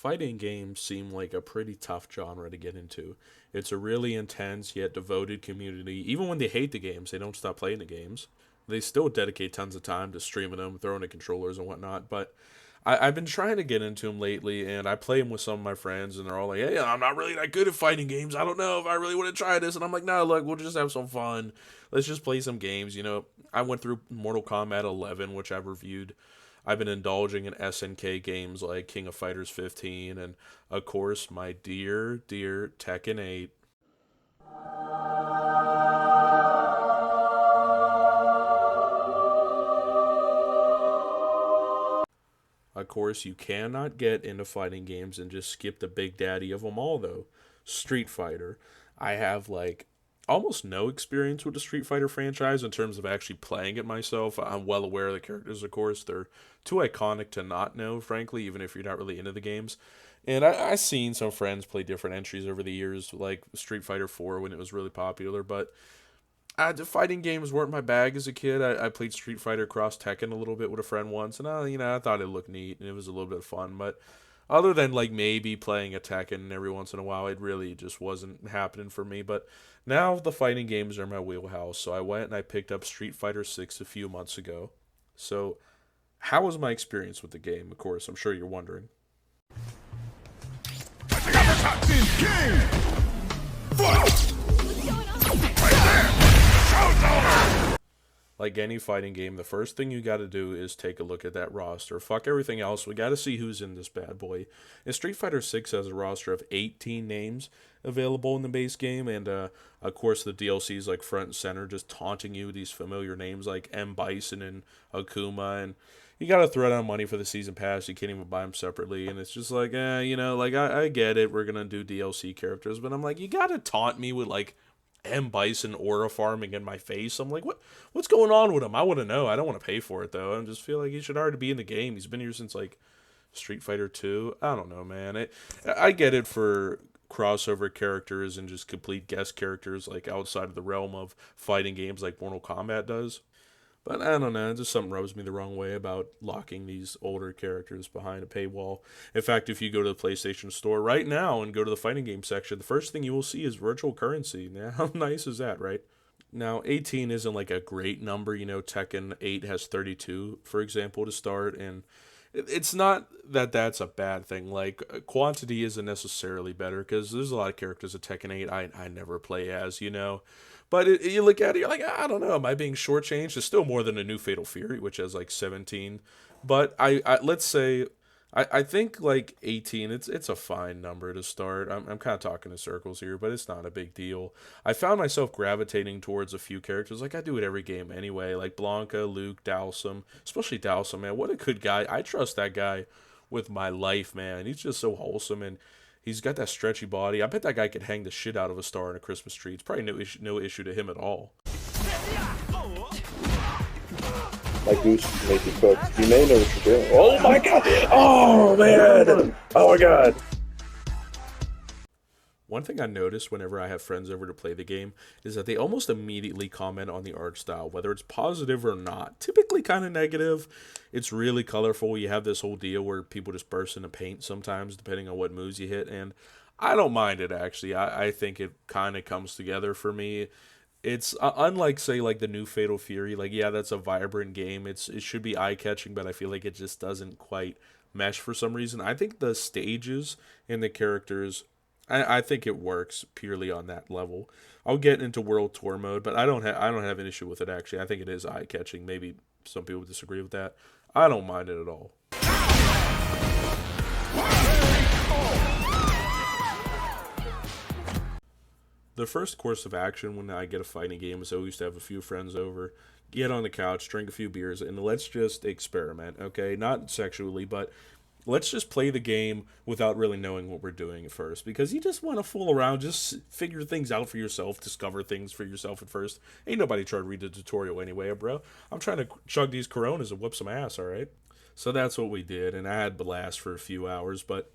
Fighting games seem like a pretty tough genre to get into. It's a really intense yet devoted community. Even when they hate the games, they don't stop playing the games. They still dedicate tons of time to streaming them, throwing the controllers and whatnot. But I've been trying to get into them lately, and I play them with some of my friends, and they're all like, "Hey, I'm not really that good at fighting games. I don't know if I really want to try this." And I'm like, "No, look, we'll just have some fun. Let's just play some games." I went through Mortal Kombat 11, which I've reviewed. I've been indulging in SNK games like King of Fighters 15, and of course, my dear Tekken 8. Of course, you cannot get into fighting games and just skip the big daddy of them all, though. Street Fighter. I have like almost no experience with the Street Fighter franchise in terms of actually playing it myself. I'm well aware of the characters, of course. They're too iconic to not know, frankly, even if you're not really into the games. And I've seen some friends play different entries over the years, like Street Fighter 4 when it was really popular, but the fighting games weren't my bag as a kid. I played Street Fighter Cross Tekken a little bit with a friend once, and I thought it looked neat and it was a little bit of fun. But other than like maybe playing a Tekken every once in a while, it really just wasn't happening for me. But now the fighting games are my wheelhouse, so I went and I picked up Street Fighter 6 a few months ago. So, how was my experience with the game? Of course, I'm sure you're wondering. Like any fighting game, the first thing you gotta do is take a look at that roster. Fuck everything else. We gotta see who's in this bad boy. And Street Fighter 6 has a roster of 18 names available in the base game, and of course the DLCs like front and center, just taunting you with these familiar names like M. Bison and Akuma, and you gotta throw down money for the season pass. You can't even buy them separately, and it's just like, like I get it. We're gonna do DLC characters, but I'm like, you gotta taunt me with like M. Bison aura farming in my face. I'm like, what's going on with him? I want to know. I don't want to pay for it though. I just feel like he should already be in the game. He's been here since like Street Fighter 2. I don't know, man. I get it for crossover characters and just complete guest characters like outside of the realm of fighting games like Mortal Kombat does. But I don't know, just something rubs me the wrong way about locking these older characters behind a paywall. In fact, if you go to the PlayStation Store right now and go to the fighting game section, the first thing you will see is virtual currency. Now, how nice is that, right? Now, 18 isn't like a great number. Tekken 8 has 32, for example, to start, and it's not that that's a bad thing. Like, quantity isn't necessarily better because there's a lot of characters at Tekken 8 I never play as. But you look at it, you're like, I don't know, am I being shortchanged? It's still more than a new Fatal Fury, which has like 17. But I let's say, I think like 18, it's a fine number to start. I'm kind of talking in circles here, but it's not a big deal. I found myself gravitating towards a few characters, like I do with every game anyway, like Blanca, Luke, Dhalsim, especially Dhalsim, man. What a good guy. I trust that guy with my life, man. He's just so wholesome, and he's got that stretchy body. I bet that guy could hang the shit out of a star in a Christmas tree. It's probably no issue to him at all. My goose make you cook. You may know what you're doing. Oh my god! Oh man! Oh my god! One thing I notice whenever I have friends over to play the game is that they almost immediately comment on the art style, whether it's positive or not. Typically kind of negative. It's really colorful. You have this whole deal where people just burst into paint sometimes, depending on what moves you hit, and I don't mind it actually. I think it kind of comes together for me. It's unlike say like the new Fatal Fury. Like yeah, that's a vibrant game. It should be eye catching, but I feel like it just doesn't quite mesh for some reason. I think the stages and the characters, I think it works purely on that level. I'll get into World Tour mode, but I don't have an issue with it actually. I think it is eye catching. Maybe some people disagree with that. I don't mind it at all. The first course of action when I get a fighting game is I always to have a few friends over, get on the couch, drink a few beers, and let's just experiment, okay? Not sexually, but let's just play the game without really knowing what we're doing at first. Because you just want to fool around, just figure things out for yourself, discover things for yourself at first. Ain't nobody trying to read the tutorial anyway, bro. I'm trying to chug these Coronas and whip some ass, alright? So that's what we did, and I had blast for a few hours, but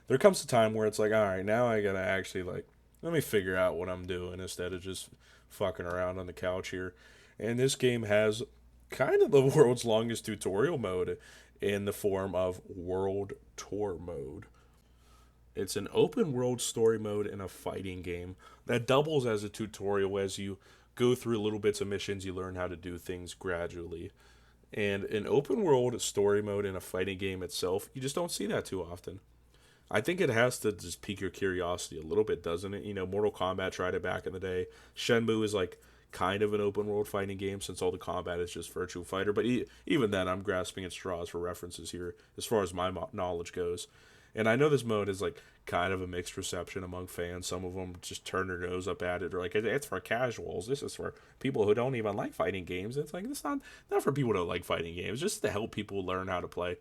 there comes a time where it's like, alright, now I gotta actually, like, let me figure out what I'm doing instead of just fucking around on the couch here. And this game has kind of the world's longest tutorial mode in the form of World Tour mode. It's an open world story mode in a fighting game that doubles as a tutorial as you go through little bits of missions. You learn how to do things gradually. And an open world story mode in a fighting game itself, you just don't see that too often. I think it has to just pique your curiosity a little bit, doesn't it? You know, Mortal Kombat tried it back in the day. Shenmue is like kind of an open world fighting game since all the combat is just virtual fighter. But even then, I'm grasping at straws for references here as far as my knowledge goes. And I know this mode is like kind of a mixed reception among fans. Some of them just turn their nose up at it. They're like, it's for casuals. This is for people who don't even like fighting games. It's like it's not for people who don't like fighting games. Just to help people learn how to play.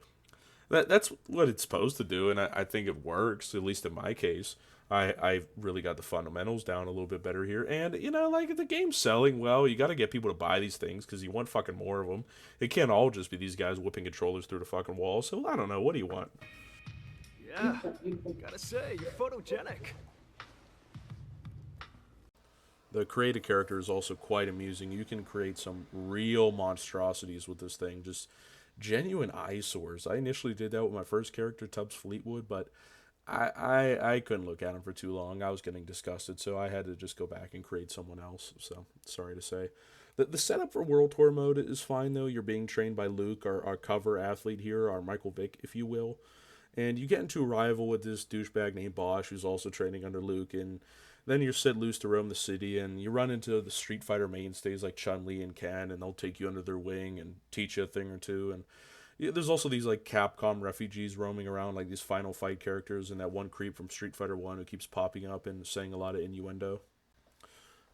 That's what it's supposed to do, and I think it works. At least in my case, I really got the fundamentals down a little bit better here. And you know, like the game's selling well. You got to get people to buy these things because you want fucking more of them. It can't all just be these guys whipping controllers through the fucking wall. So I don't know. What do you want? Yeah, gotta say, you're photogenic. The created character is also quite amusing. You can create some real monstrosities with this thing. Just genuine eyesores. I initially did that with my first character, Tubbs Fleetwood, but I couldn't look at him for too long. I was getting disgusted, so I had to just go back and create someone else. So sorry to say. The setup for World Tour mode is fine though. You're being trained by Luke, our cover athlete here, our Michael Vick, if you will. And you get into a rival with this douchebag named Bosch, who's also training under Luke, and then you're set loose to roam the city, and you run into the Street Fighter mainstays like Chun Li and Ken, and they'll take you under their wing and teach you a thing or two. And yeah, there's also these like Capcom refugees roaming around, like these Final Fight characters, and that one creep from Street Fighter One who keeps popping up and saying a lot of innuendo.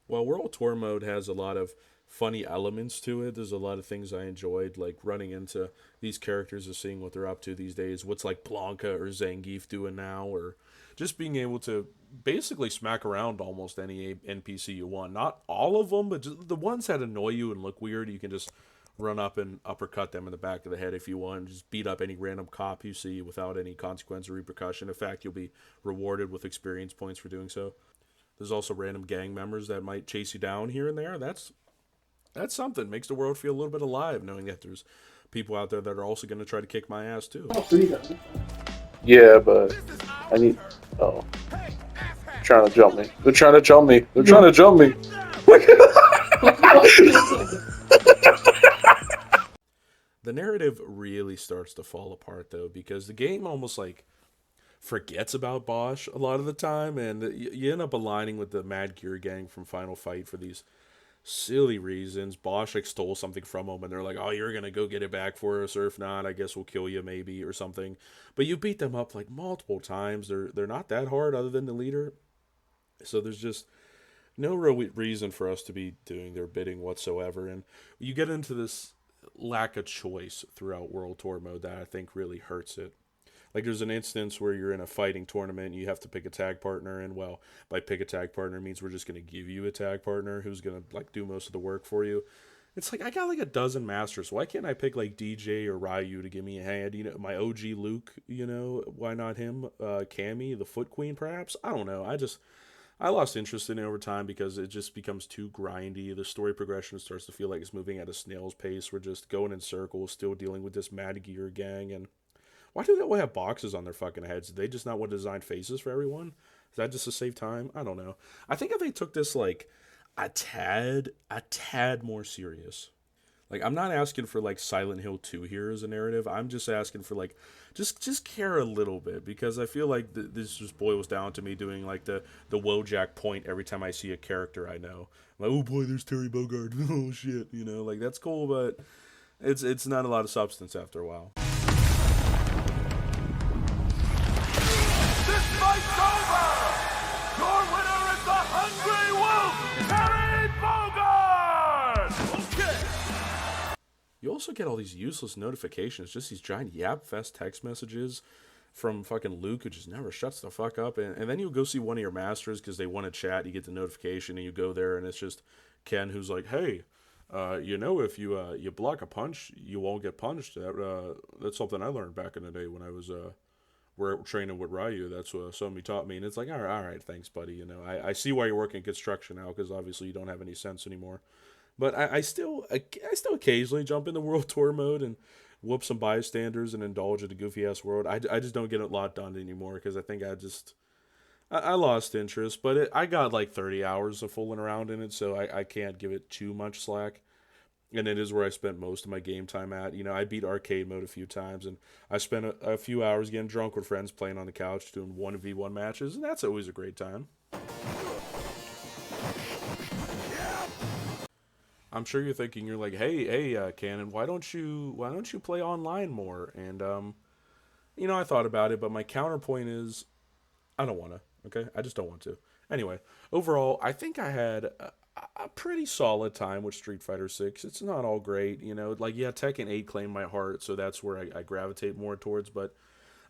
Well, World Tour mode has a lot of funny elements to it. There's a lot of things I enjoyed, like running into these characters and seeing what they're up to these days. What's like Blanca or Zangief doing now, or just being able to basically smack around almost any NPC you want. Not all of them, but just the ones that annoy you and look weird. You can just run up and uppercut them in the back of the head if you want. Just beat up any random cop you see without any consequence or repercussion. In fact, you'll be rewarded with experience points for doing so. There's also random gang members that might chase you down here and there. That's something. Makes the world feel a little bit alive knowing that there's people out there that are also going to try to kick my ass too. Yeah, but I need. Oh, trying to jump me. They're trying to jump me. They're trying to jump me. The narrative really starts to fall apart though because the game almost like forgets about Bosch a lot of the time, and you end up aligning with the Mad Gear Gang from Final Fight for these silly reasons. Bosch like stole something from them, and they're like, "Oh, you're gonna go get it back for us, or if not, I guess we'll kill you, maybe, or something." But you beat them up like multiple times. They're not that hard, other than the leader. So there's just no real reason for us to be doing their bidding whatsoever, and you get into this lack of choice throughout World Tour mode that I think really hurts it. Like there's an instance where you're in a fighting tournament and you have to pick a tag partner, and well, by pick a tag partner means we're just gonna give you a tag partner who's gonna like do most of the work for you. It's like I got like a dozen masters. Why can't I pick like DJ or Ryu to give me a hand? You know, my OG Luke. You know, why not him? Cammy, the Foot Queen, perhaps. I don't know. I lost interest in it over time because it just becomes too grindy. The story progression starts to feel like it's moving at a snail's pace. We're just going in circles, still dealing with this Mad Gear gang, and why do they all have boxes on their fucking heads? Did they just not want to design faces for everyone? Is that just to save time? I don't know. I think if they took this like a tad more serious. Like I'm not asking for like Silent Hill 2 here as a narrative. I'm just asking for like just care a little bit because I feel like this just boils down to me doing like the Wojak point every time I see a character I know. I'm like, oh boy, there's Terry Bogard. Oh shit, you know, like that's cool, but it's not a lot of substance after a while. This fight's over! Your winner is the Hungry Wolf, Terry Bogard! Okay! You also get all these useless notifications, just these giant yap fest text messages from fucking Luke who just never shuts the fuck up. And then you go see one of your masters because they want to chat. You get the notification and you go there and it's just Ken who's like, hey, you know, if you block a punch, you won't get punched. That's something I learned back in the day when I was we're training with Ryu. That's what somebody taught me. And it's like, all right, thanks, buddy. You know, I see why you're working construction now because obviously you don't have any sense anymore. But I still occasionally jump into World Tour mode and whoop some bystanders and indulge in a goofy ass world. I just don't get a lot done anymore because I think I lost interest. But I got like 30 hours of fooling around in it, so I can't give it too much slack. And it is where I spent most of my game time at. I beat arcade mode a few times, and I spent a few hours getting drunk with friends playing on the couch doing 1v1 matches, and that's always a great time. I'm sure you're thinking, you're like, hey, Cannon, why don't you play online more? And I thought about it, but my counterpoint is, I don't want to. Okay, I just don't want to. Anyway, overall, I think I had a pretty solid time with Street Fighter 6. It's not all great, like, yeah, Tekken 8 claimed my heart, so that's where I gravitate more towards, but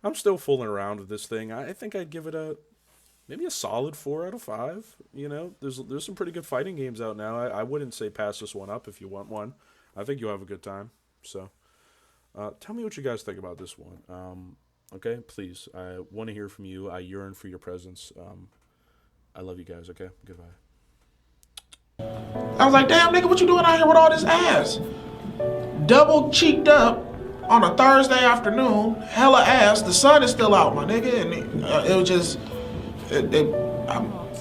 I'm still fooling around with this thing. I think I'd give it maybe a solid 4 out of 5. There's some pretty good fighting games out now. I wouldn't say pass this one up if you want one. I think you'll have a good time. So, tell me what you guys think about this one. Okay, please. I want to hear from you. I yearn for your presence. I love you guys. Okay, goodbye. I was like, damn, nigga, what you doing out here with all this ass? Double cheeked up on a Thursday afternoon, hella ass. The sun is still out, my nigga, and it was just, I'm